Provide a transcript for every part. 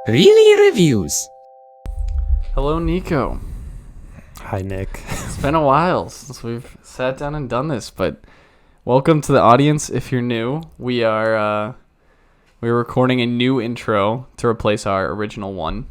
Reely Reviews. Hello, Niko. Hi, Nick. It's been a while since we've sat down and done this, but welcome to the audience. If you're new, we're recording a new intro to replace our original one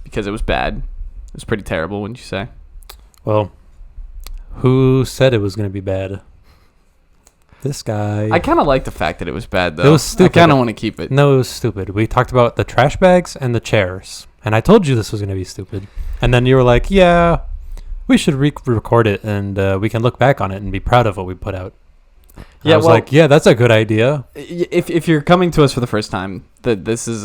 because it was bad. It was pretty terrible, wouldn't you say? Well, who said it was going to be bad? This guy. I kind of like the fact that it was bad, though. It was stupid. I kind of want to keep it. No, it was stupid. We talked about the trash bags and the chairs, and I told you this was going to be stupid. And then you were like, yeah, we should re-record it, and we can look back on it and be proud of what we put out. Yeah, I was like, yeah, that's a good idea. If you're coming to us for the first time, that this is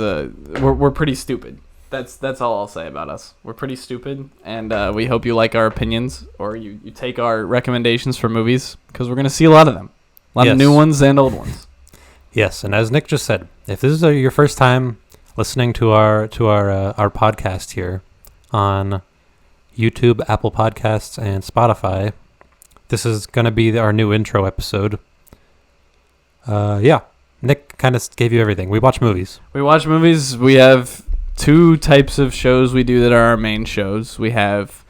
we're pretty stupid. That's all I'll say about us. We're pretty stupid, and we hope you like our opinions or you take our recommendations for movies because we're gonna see a lot of them, a lot of new ones and old ones. Yes, and as Nick just said, if this is your first time listening to our podcast here on YouTube, Apple Podcasts, and Spotify, this is going to be our new intro episode. Yeah, Nick kind of gave you everything. We watch movies. We have two types of shows we do that are our main shows. We have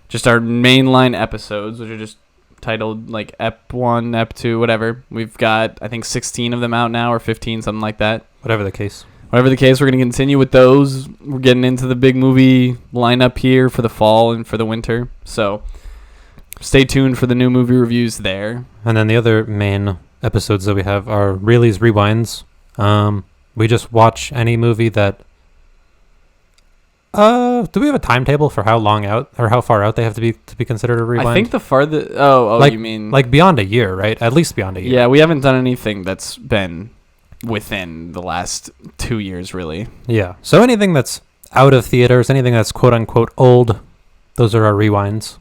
just our mainline episodes, which are just titled like Ep 1, Ep 2, whatever. We've got, I think, 16 of them out now, or 15, something like that. Whatever the case, we're going to continue with those. We're getting into the big movie lineup here for the fall and for the winter. So stay tuned for the new movie reviews there. And then the other main episodes that we have are Reely's Rewinds. We just watch any movie that... do we have a timetable for how long out or how far out they have to be considered a rewind? I think the farthest... Oh, like, you mean... Like beyond a year, right? At least beyond a year. Yeah, we haven't done anything that's been within the last 2 years, really. Yeah. So anything that's out of theaters, anything that's quote-unquote old, those are our rewinds.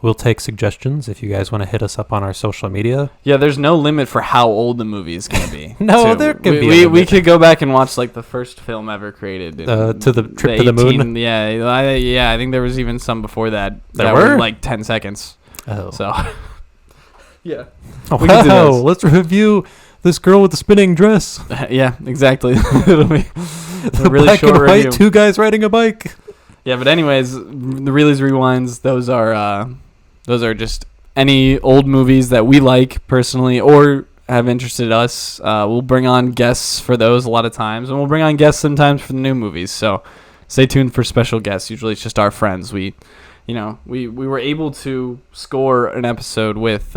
We'll take suggestions if you guys want to hit us up on our social media. Yeah, there's no limit for how old the movie is going to be. No, too. there could be a we could go back and watch like the first film ever created. To the trip to the moon? Yeah, I think there was even some before that. There were were? like 10 seconds. Oh. So, yeah. Oh, We can do wow, those. let's review this girl with the spinning dress. Yeah, exactly. It'll be The a really black short and white, review. two guys riding a bike. Yeah, but anyways, the Reely's Rewinds, those are just any old movies that we like personally or have interested us. We'll bring on guests for those a lot of times, and we'll bring on guests sometimes for the new movies. So stay tuned for special guests. Usually it's just our friends. We were able to score an episode with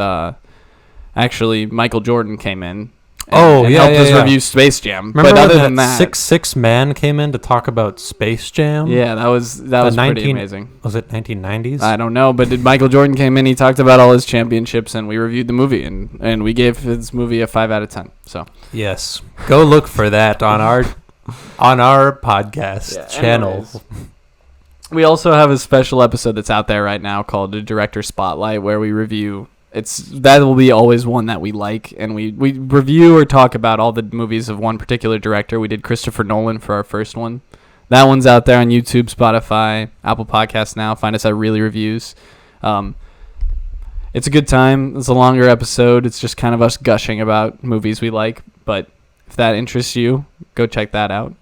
actually Michael Jordan came in. And helped us review Space Jam. Remember but other when than that, 6'6" man came in to talk about Space Jam? yeah, that was pretty amazing. Was it 1990s? I don't know, but Michael Jordan came in, he talked about all his championships, and we reviewed the movie, and we gave his movie a 5 out of 10. So Yes. Go look for that on our podcast channel. anyways. We also have a special episode that's out there right now called the Director Spotlight, where we review... that will be always one that we like, and we review or talk about all the movies of one particular director. We did Christopher Nolan for our first one. That one's out there on YouTube, Spotify, Apple Podcasts now. Find us at Reely Reviews. It's a good time. It's a longer episode. It's just kind of us gushing about movies we like, but if that interests you, go check that out.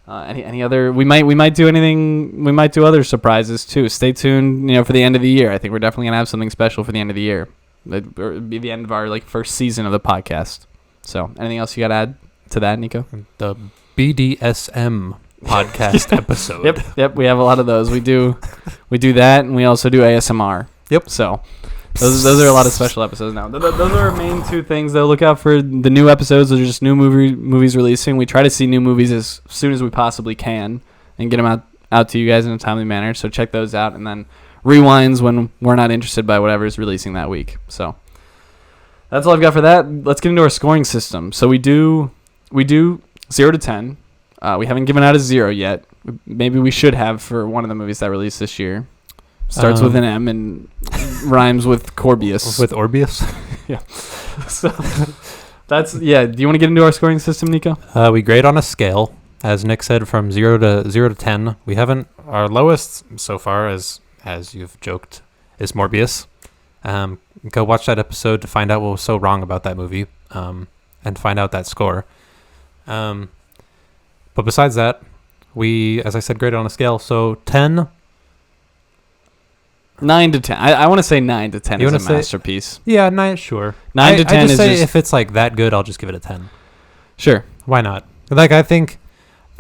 Any other? We might do anything. We might do other surprises too. Stay tuned. For the end of the year. I think we're definitely gonna have something special for the end of the year. It'll be the end of our first season of the podcast. So, anything else you got to add to that, Niko? The BDSM podcast episode. Yep. We have a lot of those. We do that, and we also do ASMR. Yep. So. Those are a lot of special episodes now. Those are our main two things, though. Look out for the new episodes. Those are just new movies releasing. We try to see new movies as soon as we possibly can and get them out to you guys in a timely manner. So check those out. And then rewinds when we're not interested by whatever is releasing that week. So that's all I've got for that. Let's get into our scoring system. So we do 0 to 10. We haven't given out a 0 yet. Maybe we should have for one of the movies that released this year. Starts with an M and rhymes with Corbius. With Orbius? Yeah. So that's, yeah. Do you want to get into our scoring system, Niko? We grade on a scale, as Nick said, from 0 to 10. We haven't, our lowest so far, as you've joked, is Morbius. Go watch that episode to find out what was so wrong about that movie, and find out that score. But besides that, we, as I said, graded on a scale. So 10. 9 to 10. I want to say 9 to 10 You is a wanna say- masterpiece. Yeah, 9, sure. 9 to 10 I just is say just if it's like that good, I'll just give it a 10. sure. Why not? Like, I think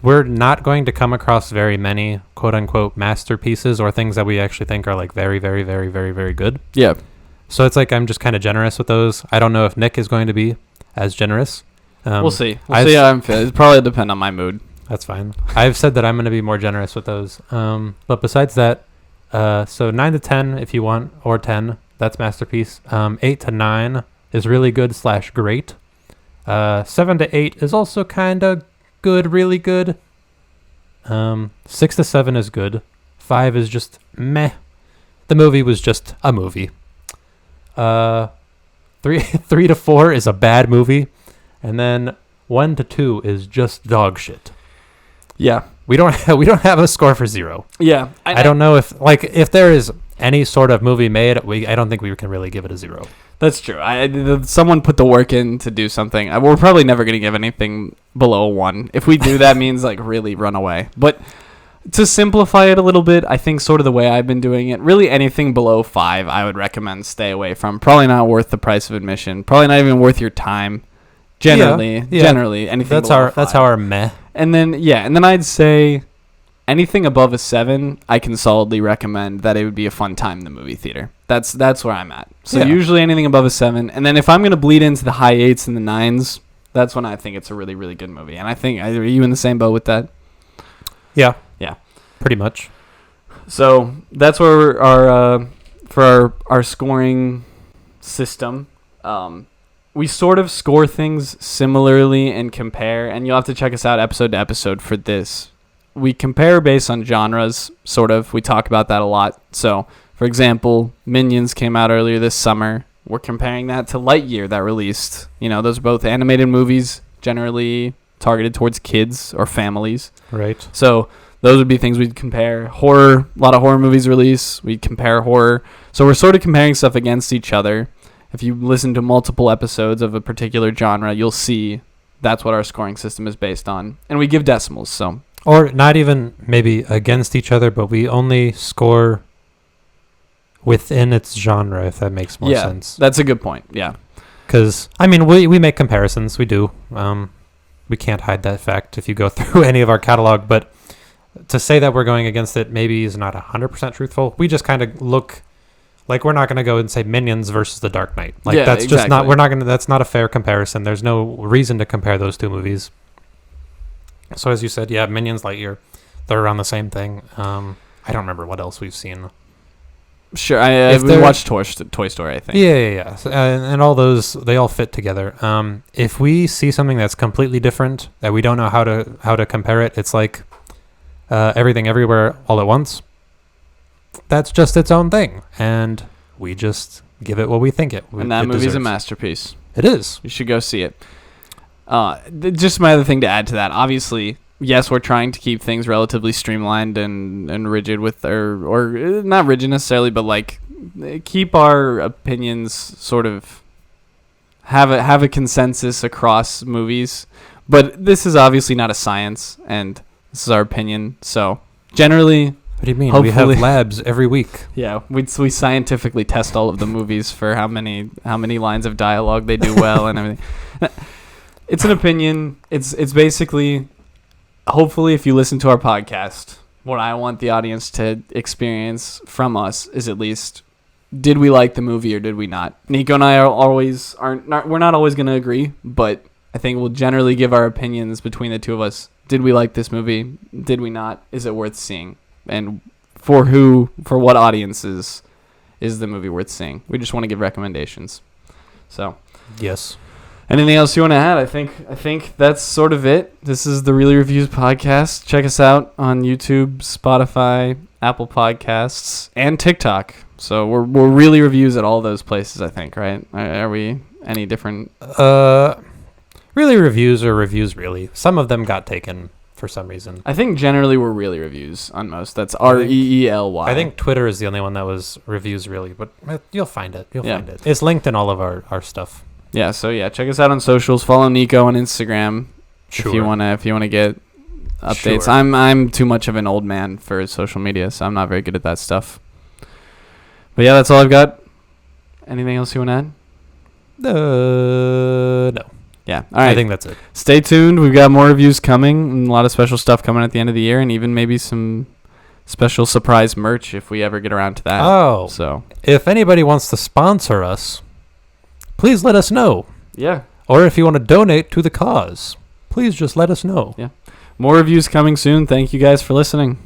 we're not going to come across very many quote unquote masterpieces or things that we actually think are like very, very, very, very, very good. Yeah. So it's like I'm just kind of generous with those. I don't know if Nick is going to be as generous. We'll see. We'll I've see how I'm feeling. It probably depend on my mood. That's fine. I've said that I'm going to be more generous with those. But besides that, so 9 to 10 if you want, or 10, that's masterpiece. 8 to 9 is really good / great. 7 to 8 is also kind of good, really good. 6 to 7 is good. 5 is just meh. The movie was just a movie. 3 to 4 is a bad movie. And then 1 to 2 is just dog shit. Yeah. We don't have a score for 0. Yeah. I don't know if there is any sort of movie made, I don't think we can really give it a 0. That's true. Someone put the work in to do something. We're probably never going to give anything below a 1. If we do, that means like really run away. But to simplify it a little bit, I think sort of the way I've been doing it, really anything below 5, I would recommend stay away from. Probably not worth the price of admission. Probably not even worth your time. Generally, anything That's below 5. our meh. And then I'd say anything above a 7, I can solidly recommend that it would be a fun time in the movie theater. That's where I'm at. So usually anything above a 7, and then if I'm gonna bleed into the high 8s and the 9s, that's when I think it's a really, really good movie. And I think, are you in the same boat with that? Yeah, Yeah, pretty much. So that's where our scoring system. We sort of score things similarly and compare, and you'll have to check us out episode to episode for this. We compare based on genres, sort of. We talk about that a lot. So, for example, Minions came out earlier this summer. We're comparing that to Lightyear that released. Those are both animated movies, generally targeted towards kids or families. Right. So those would be things we'd compare. Horror, a lot of horror movies release. We'd compare horror. So we're sort of comparing stuff against each other. If you listen to multiple episodes of a particular genre, you'll see that's what our scoring system is based on. And we give decimals, so. Or not even maybe against each other, but we only score within its genre, if that makes more sense. That's a good point, yeah. Because, I mean, we make comparisons. We do. We can't hide that fact if you go through any of our catalog. But to say that we're going against it maybe is not 100% truthful. We just kind of look... Like, we're not going to go and say Minions versus The Dark Knight. Like, that's exactly. Just not, we're not going to, that's not a fair comparison. There's no reason to compare those two movies. So, as you said, yeah, Minions, Lightyear, they're around the same thing. I don't remember what else we've seen. Sure, we watched Toy Story, I think. Yeah. And all those, they all fit together. If we see something that's completely different, that we don't know how to compare it, it's like Everything Everywhere All at Once. That's just its own thing, and we just give it what we think it. And that movie's a masterpiece. It is. You should go see it. Just my other thing to add to that. Obviously, yes, we're trying to keep things relatively streamlined and rigid with or not rigid necessarily, but like keep our opinions sort of have a consensus across movies. But this is obviously not a science, and this is our opinion. So generally. What do you mean? We have labs every week. Yeah, we scientifically test all of the movies for how many lines of dialogue they do well and everything. It's an opinion. It's basically, hopefully, if you listen to our podcast, what I want the audience to experience from us is at least, did we like the movie or did we not? Niko and I we're not always going to agree, but I think we'll generally give our opinions between the two of us. Did we like this movie? Did we not? Is it worth seeing? And for what audiences is the movie worth seeing? We just want to give recommendations. So, yes. Anything else you want to add? I think that's sort of it. This is the Reely Reviews podcast. Check us out on YouTube, Spotify, Apple Podcasts, and TikTok. So we're Reely Reviews at all those places, I think, right? Are we any different? Reely Reviews or Reviews Really. Some of them got taken for some reason. I think generally we're Reely Reviews on most. That's REELY. I think Twitter is the only one that was Reviews Really, but you'll find it. Find it. It's linked in all of our stuff. Yeah, so check us out on socials. Follow Niko on Instagram if you wanna get updates. Sure. I'm too much of an old man for social media, so I'm not very good at that stuff. But yeah, that's all I've got. Anything else you want to add? No. Yeah. All right. I think that's it. Stay tuned. We've got more reviews coming and a lot of special stuff coming at the end of the year, and even maybe some special surprise merch if we ever get around to that. Oh. So If anybody wants to sponsor us, please let us know. yeah. Or if you want to donate to the cause, please just let us know. Yeah. More reviews coming soon. Thank you guys for listening.